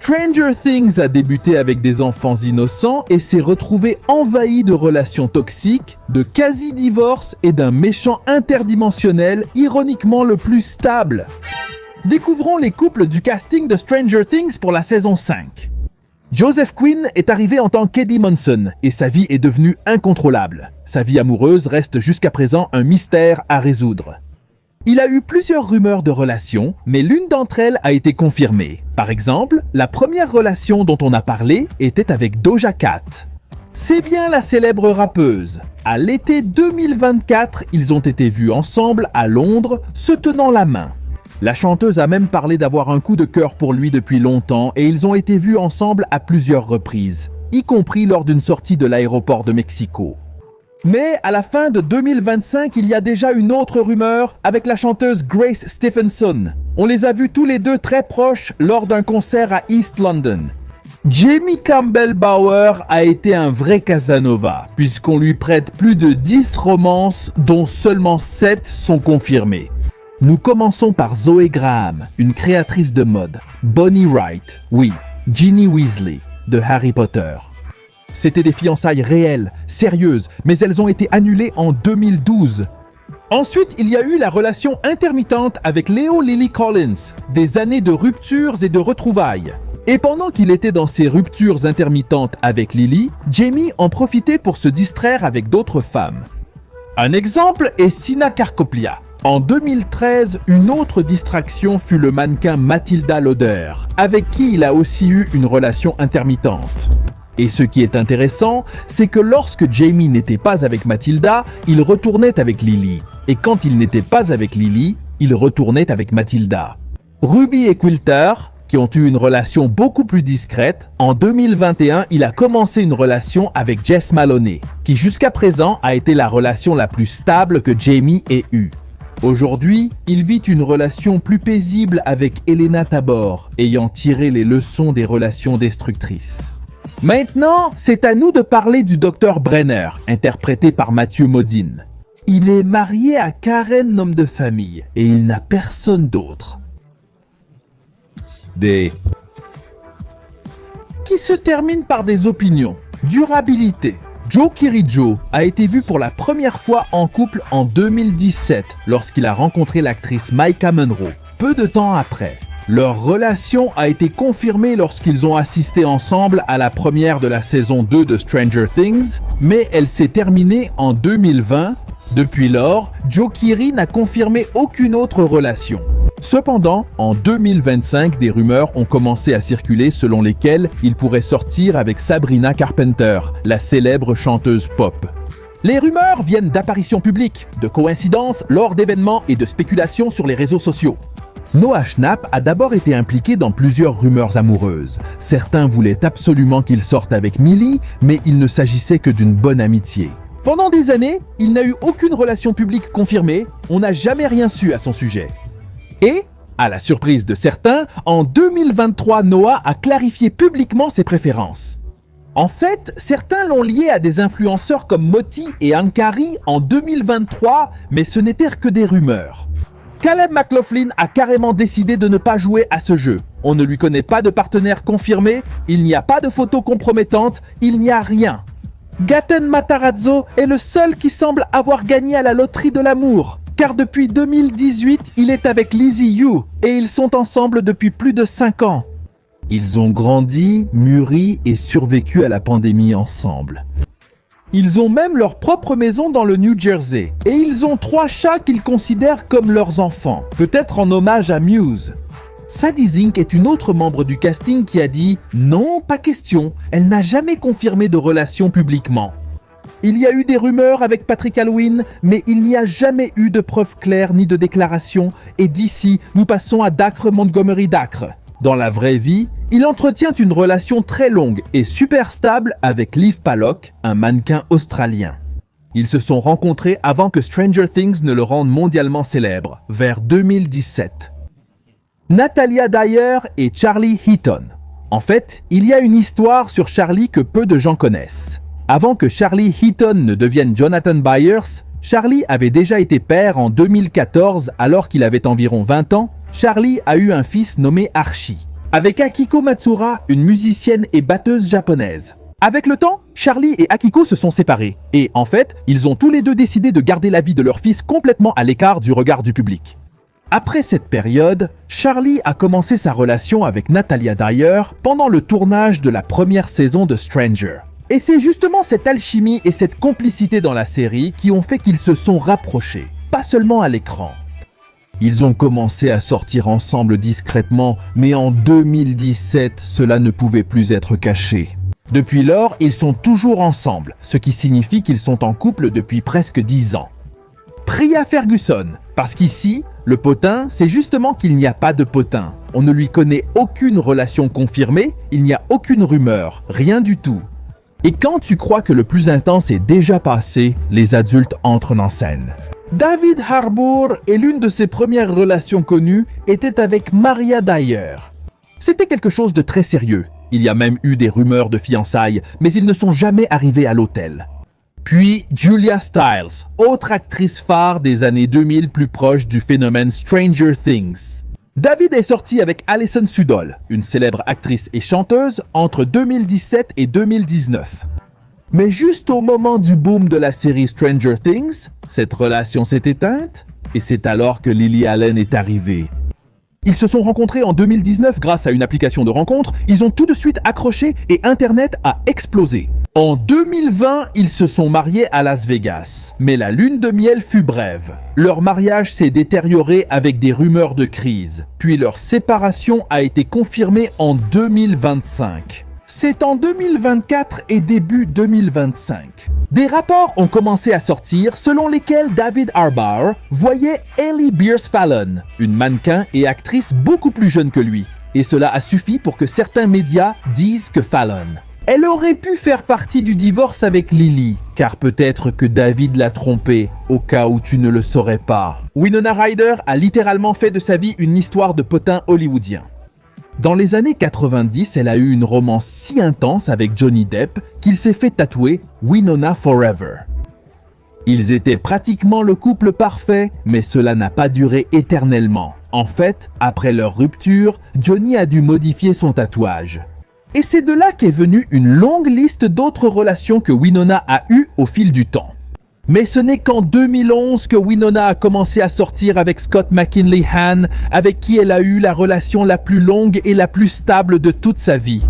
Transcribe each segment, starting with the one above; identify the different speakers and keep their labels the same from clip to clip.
Speaker 1: Stranger Things a débuté avec des enfants innocents et s'est retrouvé envahi de relations toxiques, de quasi-divorce et d'un méchant interdimensionnel ironiquement le plus stable. Découvrons les couples du casting de Stranger Things pour la saison 5. Joseph Quinn est arrivé en tant qu'Eddie Munson et sa vie est devenue incontrôlable. Sa vie amoureuse reste jusqu'à présent un mystère à résoudre. Il a eu plusieurs rumeurs de relations, mais l'une d'entre elles a été confirmée. Par exemple, la première relation dont on a parlé était avec Doja Cat. C'est bien la célèbre rappeuse. À l'été 2024, ils ont été vus ensemble à Londres, se tenant la main. La chanteuse a même parlé d'avoir un coup de cœur pour lui depuis longtemps et ils ont été vus ensemble à plusieurs reprises, y compris lors d'une sortie de l'aéroport de Mexico. Mais à la fin de 2025, il y a déjà une autre rumeur avec la chanteuse Grace Stephenson. On les a vus tous les deux très proches lors d'un concert à East London. Jamie Campbell Bower a été un vrai Casanova, puisqu'on lui prête plus de 10 romances, dont seulement 7 sont confirmées. Nous commençons par Zoe Graham, une créatrice de mode. Bonnie Wright, oui, Ginny Weasley, de Harry Potter. C'était des fiançailles réelles, sérieuses, mais elles ont été annulées en 2012. Ensuite, il y a eu la relation intermittente avec Leo Lily Collins, des années de ruptures et de retrouvailles. Et pendant qu'il était dans ces ruptures intermittentes avec Lily, Jamie en profitait pour se distraire avec d'autres femmes. Un exemple est Sina Karkoplia. En 2013, une autre distraction fut le mannequin Mathilda Loder, avec qui il a aussi eu une relation intermittente. Et ce qui est intéressant, c'est que lorsque Jamie n'était pas avec Mathilda, il retournait avec Lily. Et quand il n'était pas avec Lily, il retournait avec Mathilda. Ruby et Quilter, qui ont eu une relation beaucoup plus discrète, en 2021, il a commencé une relation avec Jess Maloney, qui jusqu'à présent a été la relation la plus stable que Jamie ait eue. Aujourd'hui, il vit une relation plus paisible avec Elena Tabor, ayant tiré les leçons des relations destructrices. Maintenant, c'est à nous de parler du Dr Brenner, interprété par Matthew Modine. Il est marié à Karen, nom de famille, et il n'a personne d'autre. Qui se termine par des opinions. Durabilité. Joe Kirijo a été vu pour la première fois en couple en 2017 lorsqu'il a rencontré l'actrice Maika Monroe. Peu de temps après, leur relation a été confirmée lorsqu'ils ont assisté ensemble à la première de la saison 2 de Stranger Things, mais elle s'est terminée en 2020. Depuis lors, Joe Keery n'a confirmé aucune autre relation. Cependant, en 2025, des rumeurs ont commencé à circuler selon lesquelles il pourrait sortir avec Sabrina Carpenter, la célèbre chanteuse pop. Les rumeurs viennent d'apparitions publiques, de coïncidences lors d'événements et de spéculations sur les réseaux sociaux. Noah Schnapp a d'abord été impliqué dans plusieurs rumeurs amoureuses. Certains voulaient absolument qu'il sorte avec Millie, mais il ne s'agissait que d'une bonne amitié. Pendant des années, il n'a eu aucune relation publique confirmée, on n'a jamais rien su à son sujet. Et, à la surprise de certains, en 2023, Noah a clarifié publiquement ses préférences. En fait, certains l'ont lié à des influenceurs comme Moti et Ankari en 2023, mais ce n'étaient que des rumeurs. Caleb McLaughlin a carrément décidé de ne pas jouer à ce jeu. On ne lui connaît pas de partenaire confirmé, il n'y a pas de photos compromettantes, il n'y a rien. Gaten Matarazzo est le seul qui semble avoir gagné à la loterie de l'amour, car depuis 2018, il est avec Lizzie Yu et ils sont ensemble depuis plus de 5 ans. Ils ont grandi, mûri et survécu à la pandémie ensemble. Ils ont même leur propre maison dans le New Jersey et ils ont 3 chats qu'ils considèrent comme leurs enfants, peut-être en hommage à Muse. Sadie Zink est une autre membre du casting qui a dit « Non, pas question, elle n'a jamais confirmé de relation publiquement ». Il y a eu des rumeurs avec Patrick Halloween, mais il n'y a jamais eu de preuves claires ni de déclarations, et d'ici, nous passons à Dacre Montgomery Dacre. Dans la vraie vie, il entretient une relation très longue et super stable avec Liv Pallock, un mannequin australien. Ils se sont rencontrés avant que Stranger Things ne le rende mondialement célèbre, vers 2017. Natalia Dyer et Charlie Heaton. En fait, il y a une histoire sur Charlie que peu de gens connaissent. Avant que Charlie Heaton ne devienne Jonathan Byers, Charlie avait déjà été père en 2014 alors qu'il avait environ 20 ans. Charlie a eu un fils nommé Archie. avec Akiko Matsura, une musicienne et batteuse japonaise. Avec le temps, Charlie et Akiko se sont séparés et en fait, ils ont tous les deux décidé de garder la vie de leur fils complètement à l'écart du regard du public. Après cette période, Charlie a commencé sa relation avec Natalia Dyer pendant le tournage de la première saison de Stranger. Et c'est justement cette alchimie et cette complicité dans la série qui ont fait qu'ils se sont rapprochés, pas seulement à l'écran. Ils ont commencé à sortir ensemble discrètement, mais en 2017, cela ne pouvait plus être caché. Depuis lors, ils sont toujours ensemble, ce qui signifie qu'ils sont en couple depuis presque 10 ans. Priya Ferguson, parce qu'ici, le potin, c'est justement qu'il n'y a pas de potin. On ne lui connaît aucune relation confirmée, il n'y a aucune rumeur, rien du tout. Et quand tu crois que le plus intense est déjà passé, les adultes entrent en scène. David Harbour et l'une de ses premières relations connues était avec Maria Dyer. C'était quelque chose de très sérieux. Il y a même eu des rumeurs de fiançailles, mais ils ne sont jamais arrivés à l'hôtel. Puis Julia Stiles, autre actrice phare des années 2000 plus proche du phénomène Stranger Things. David est sorti avec Alison Sudol, une célèbre actrice et chanteuse, entre 2017 et 2019. Mais juste au moment du boom de la série Stranger Things, cette relation s'est éteinte et c'est alors que Lily Allen est arrivée. Ils se sont rencontrés en 2019 grâce à une application de rencontre, ils ont tout de suite accroché et Internet a explosé. En 2020, ils se sont mariés à Las Vegas, mais la lune de miel fut brève. Leur mariage s'est détérioré avec des rumeurs de crise, puis leur séparation a été confirmée en 2025. C'est en 2024 et début 2025. Des rapports ont commencé à sortir selon lesquels David Harbour voyait Hailey Bierce Fallon, une mannequin et actrice beaucoup plus jeune que lui. Et cela a suffi pour que certains médias disent que Fallon. Elle aurait pu faire partie du divorce avec Lily, car peut-être que David l'a trompée, au cas où tu ne le saurais pas. Winona Ryder a littéralement fait de sa vie une histoire de potin hollywoodien. Dans les années 90, elle a eu une romance si intense avec Johnny Depp qu'il s'est fait tatouer Winona Forever. Ils étaient pratiquement le couple parfait, mais cela n'a pas duré éternellement. En fait, après leur rupture, Johnny a dû modifier son tatouage. Et c'est de là qu'est venue une longue liste d'autres relations que Winona a eues au fil du temps. Mais ce n'est qu'en 2011 que Winona a commencé à sortir avec Scott McKinley Hahn, avec qui elle a eu la relation la plus longue et la plus stable de toute sa vie.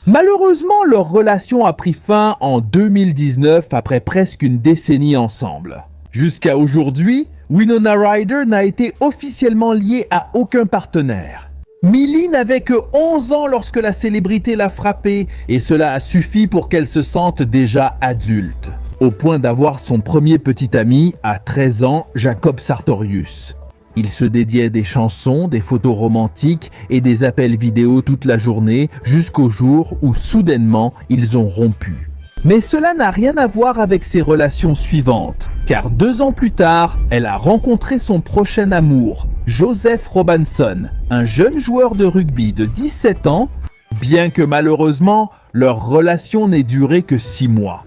Speaker 1: Malheureusement, leur relation a pris fin en 2019 après presque une décennie ensemble. Jusqu'à aujourd'hui, Winona Ryder n'a été officiellement liée à aucun partenaire. Millie n'avait que 11 ans lorsque la célébrité l'a frappée et cela a suffi pour qu'elle se sente déjà adulte, au point d'avoir son premier petit ami à 13 ans, Jacob Sartorius. Il se dédiait des chansons, des photos romantiques et des appels vidéo toute la journée jusqu'au jour où soudainement ils ont rompu. Mais cela n'a rien à voir avec ses relations suivantes, car 2 ans plus tard, elle a rencontré son prochain amour, Joseph Robinson, un jeune joueur de rugby de 17 ans, bien que malheureusement, leur relation n'ait duré que 6 mois.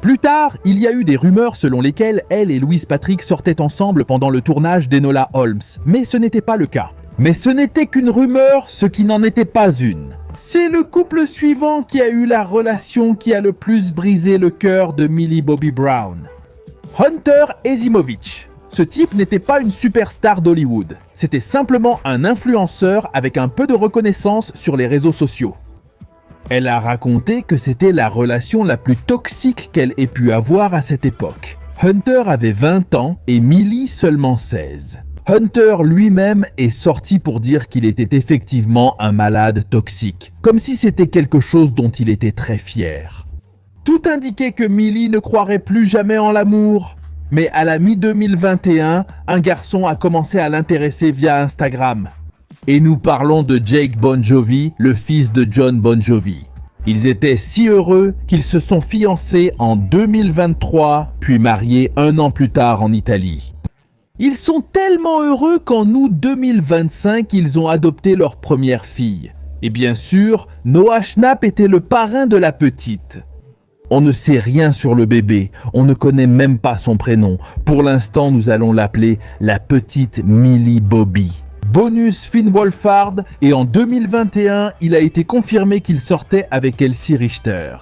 Speaker 1: Plus tard, il y a eu des rumeurs selon lesquelles elle et Louise Patrick sortaient ensemble pendant le tournage d'Enola Holmes, mais ce n'était pas le cas. Mais ce n'était qu'une rumeur, ce qui n'en était pas une. C'est le couple suivant qui a eu la relation qui a le plus brisé le cœur de Millie Bobby Brown. Hunter Azimovich. Ce type n'était pas une superstar d'Hollywood. C'était simplement un influenceur avec un peu de reconnaissance sur les réseaux sociaux. Elle a raconté que c'était la relation la plus toxique qu'elle ait pu avoir à cette époque. Hunter avait 20 ans et Millie seulement 16. Hunter lui-même est sorti pour dire qu'il était effectivement un malade toxique, comme si c'était quelque chose dont il était très fier. Tout indiquait que Millie ne croirait plus jamais en l'amour. Mais à la mi-2021, un garçon a commencé à l'intéresser via Instagram. Et nous parlons de Jake Bon Jovi, le fils de John Bon Jovi. Ils étaient si heureux qu'ils se sont fiancés en 2023, puis mariés 1 an plus tard en Italie. Ils sont tellement heureux qu'en août 2025, ils ont adopté leur première fille. Et bien sûr, Noah Schnapp était le parrain de la petite. On ne sait rien sur le bébé, on ne connaît même pas son prénom. Pour l'instant, nous allons l'appeler la petite Millie Bobby. Bonus Finn Wolfhard, et en 2021, il a été confirmé qu'il sortait avec Elsie Richter.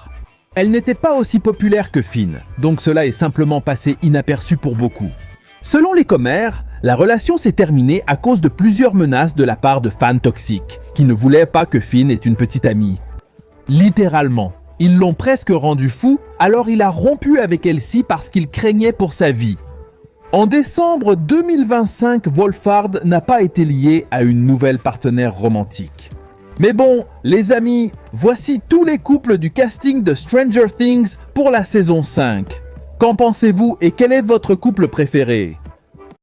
Speaker 1: Elle n'était pas aussi populaire que Finn, donc cela est simplement passé inaperçu pour beaucoup. Selon les commères, la relation s'est terminée à cause de plusieurs menaces de la part de fans toxiques, qui ne voulaient pas que Finn ait une petite amie. Littéralement, ils l'ont presque rendu fou, alors il a rompu avec Elsie parce qu'il craignait pour sa vie. En décembre 2025, Wolfhard n'a pas été lié à une nouvelle partenaire romantique. Mais bon, les amis, voici tous les couples du casting de Stranger Things pour la saison 5. Qu'en pensez-vous et quel est votre couple préféré ?